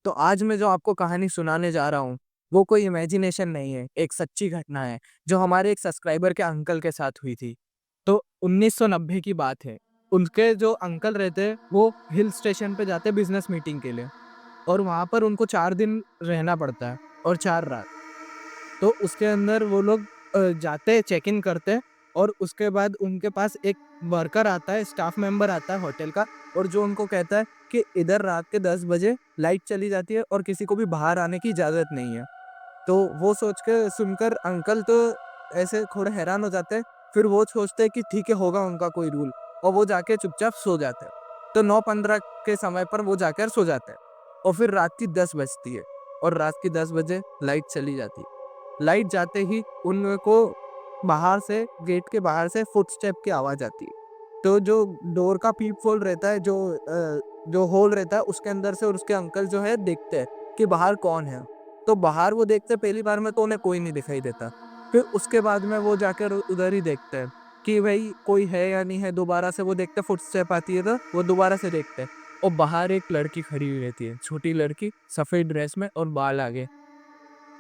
तो आज मैं जो आपको कहानी सुनाने जा रहा हूँ, वो कोई इमेजिनेशन नहीं है, एक सच्ची घटना है, जो हमारे एक सब्सक्राइबर के अंकल के साथ हुई थी। तो 1990 की बात है। उनके जो अंकल रहते हैं, वो हिल स्टेशन पे जाते हैं बिज़नेस मीटिंग के लिए और वहाँ पर उनको 4 दिन रहना पड़ता है और 4 रात। तो उसके अंदर वो लोग जाते हैं, चेक इन करते हैं और उसके बाद उनके पास एक वर्कर आता है, स्टाफ मेंबर आता है होटल का और जो उनको कहता है कि इधर रात के 10 बजे लाइट चली जाती है और किसी को भी बाहर आने की इजाज़त नहीं है। तो वो सोच के सुनकर अंकल तो ऐसे थोड़े हैरान हो जाते हैं। फिर वो सोचते हैं कि ठीक है, होगा उनका कोई रूल और वो जाके चुपचाप सो जाते हैं। तो 9:15 के समय पर वो जाकर सो जाते हैं और फिर रात की 10 बजती है और रात की 10 बजे लाइट चली जाती है। लाइट जाते ही उनको बाहर से गेट के बाहर से फुटस्टेप की आवाज़ आती है। तो जो डोर का पीप होल रहता है, जो होल रहता है उसके अंदर से और उसके अंकल जो है देखते हैं कि बाहर कौन है। तो बाहर वो देखते पहली बार में तो उन्हें कोई नहीं दिखाई देता। फिर उसके बाद में वो जाकर उधर ही देखते हैं कि भई कोई है या नहीं है। दोबारा से वो देखते हैं, फुटस्टेप आती है तो वो दोबारा से देखते हैं और बाहर एक लड़की खड़ी हुई रहती है, छोटी लड़की सफ़ेद ड्रेस में और बाल आगे।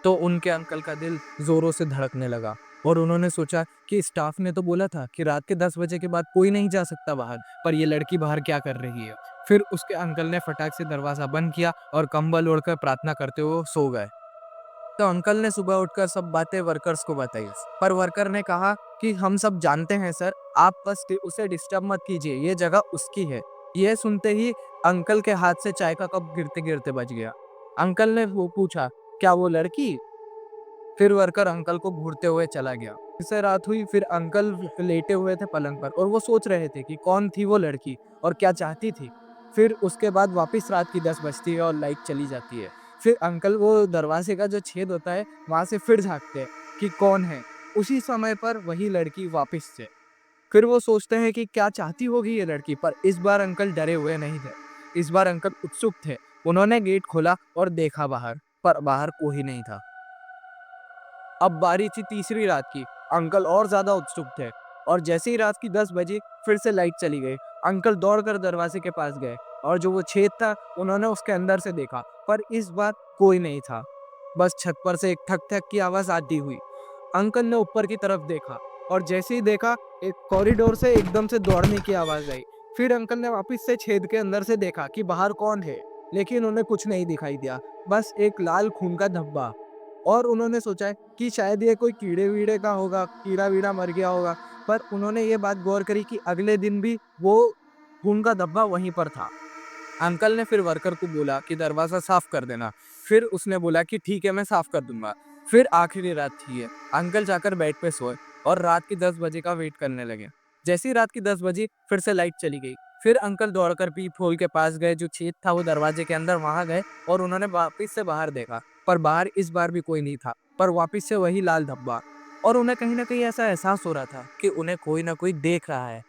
तो उनके अंकल का दिल ज़ोरों से धड़कने लगा और उन्होंने सोचा कि स्टाफ ने तो बोला था कि रात के 10 बजे के बाद कोई नहीं जा सकता बाहर, पर ये लड़की बाहर क्या कर रही है? फिर उसके अंकल ने फटाक से दरवाज़ा बंद किया और कंबल ओढ़कर प्रार्थना करते हुए सो गए। तो अंकल ने सुबह उठकर सब बातें वर्कर्स को बताई, पर वर्कर ने कहा कि हम सब जानते हैं सर, आप बस उसे डिस्टर्ब मत कीजिए, ये जगह उसकी है। यह सुनते ही अंकल के हाथ से चाय का कप गिरते-गिरते बज गया। अंकल ने वो पूछा, क्या वो लड़की? फिर वर्कर अंकल को घूरते हुए चला गया। इससे रात हुई, फिर अंकल लेटे हुए थे पलंग पर और वो सोच रहे थे कि कौन थी वो लड़की और क्या चाहती थी। फिर उसके बाद वापस रात की 10 बजती है और लाइट चली जाती है। फिर अंकल वो दरवाजे का जो छेद होता है, वहाँ से फिर झाँकते हैं कि कौन है। उसी समय पर वही लड़की वापस से। फिर वो सोचते हैं कि क्या चाहती होगी ये लड़की, पर इस बार अंकल डरे हुए नहीं थे। इस बार अंकल उत्सुक थे। उन्होंने गेट खोला और देखा बाहर, पर बाहर कोई नहीं था। अब बारी थी तीसरी रात की। अंकल और ज़्यादा उत्सुक थे और जैसे ही रात की 10 बजी फिर से लाइट चली गई। अंकल दौड़कर दरवाजे के पास गए और जो वो छेद था उन्होंने उसके अंदर से देखा, पर इस बार कोई नहीं था। बस छत पर से एक ठक-ठक की आवाज़ आती हुई। अंकल ने ऊपर की तरफ देखा और जैसे ही देखा, एक कॉरिडोर से एकदम से दौड़ने की आवाज़ आई। फिर अंकल ने वापस से छेद के अंदर से देखा कि बाहर कौन है, लेकिन उन्हें कुछ नहीं दिखाई दिया, बस एक लाल खून का धब्बा। और उन्होंने सोचा है कि शायद ये कोई कीड़े-वीड़े का होगा, कीड़ा-वीड़ा मर गया होगा। पर उन्होंने ये बात गौर करी कि अगले दिन भी वो खून का धब्बा वहीं पर था। अंकल ने फिर वर्कर को बोला कि दरवाज़ा साफ कर देना। फिर उसने बोला कि ठीक है, मैं साफ कर दूँगा। फिर आखिरी रात थी ये। अंकल जाकर बेड पे सोए और रात के 10 बजे का वेट करने लगे। जैसे ही रात की 10 बजी फिर से लाइट चली गई। फिर अंकल दौड़कर पीप होल के पास गए, जो छेद था वो दरवाजे के अंदर, वहाँ गए और उन्होंने वापिस से बाहर देखा। पर बाहर इस बार भी कोई नहीं था, पर वापिस से वही लाल धब्बा। और उन्हें कहीं न कहीं ऐसा एहसास हो रहा था कि उन्हें कोई न कोई देख रहा है।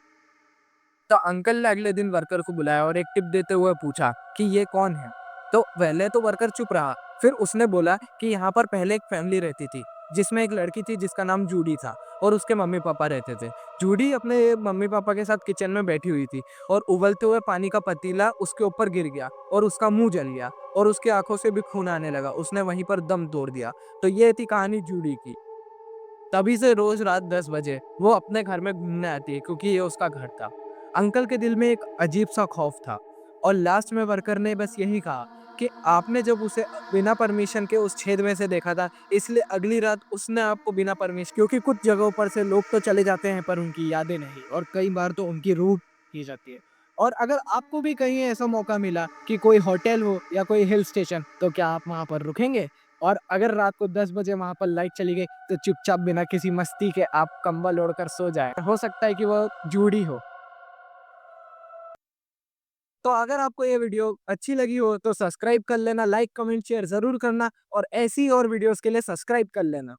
तो अंकल ने अगले दिन वर्कर को बुलाया और एक टिप देते हुए पूछा कि ये कौन है? तो पहले तो वर्कर चुप रहा, फिर उसने बोला कि यहाँ पर पहले एक फैमिली रहती थी, जिसमें एक लड़की थी जिसका नाम जूडी था और उसके मम्मी-पापा रहते थे। जूडी अपने मम्मी-पापा के साथ किचन में बैठी हुई थी और उबलते हुए पानी का पतीला उसके ऊपर गिर गया और उसका मुँह जल गया और उसकी आँखों से भी खून आने लगा। उसने वहीं पर दम तोड़ दिया। तो ये थी कहानी जूडी की। तभी से रोज रात 10 बजे वो अपने घर में घूमने आती है, क्योंकि ये उसका घर था। अंकल के दिल में एक अजीब सा खौफ था और लास्ट में वर्कर ने बस यही कहा कि आपने जब उसे बिना परमिशन के उस छेद में से देखा था, इसलिए अगली रात उसने आपको बिना परमिशन, क्योंकि कुछ जगहों पर से लोग तो चले जाते हैं पर उनकी यादें नहीं, और कई बार तो उनकी रूह की जाती है। और अगर आपको भी कहीं ऐसा मौका मिला कि कोई होटल हो या कोई हिल स्टेशन, तो क्या आप वहाँ पर रुकेंगे? और अगर रात को 10 बजे वहाँ पर लाइट चली गई, तो चुपचाप बिना किसी मस्ती के आप कंबल ओढ़कर सो जाएँ। हो सकता है कि वो जूडी हो। तो अगर आपको ये वीडियो अच्छी लगी हो तो सब्सक्राइब कर लेना, लाइक, कमेंट, शेयर ज़रूर करना और ऐसी और वीडियोज़ के लिए सब्सक्राइब कर लेना।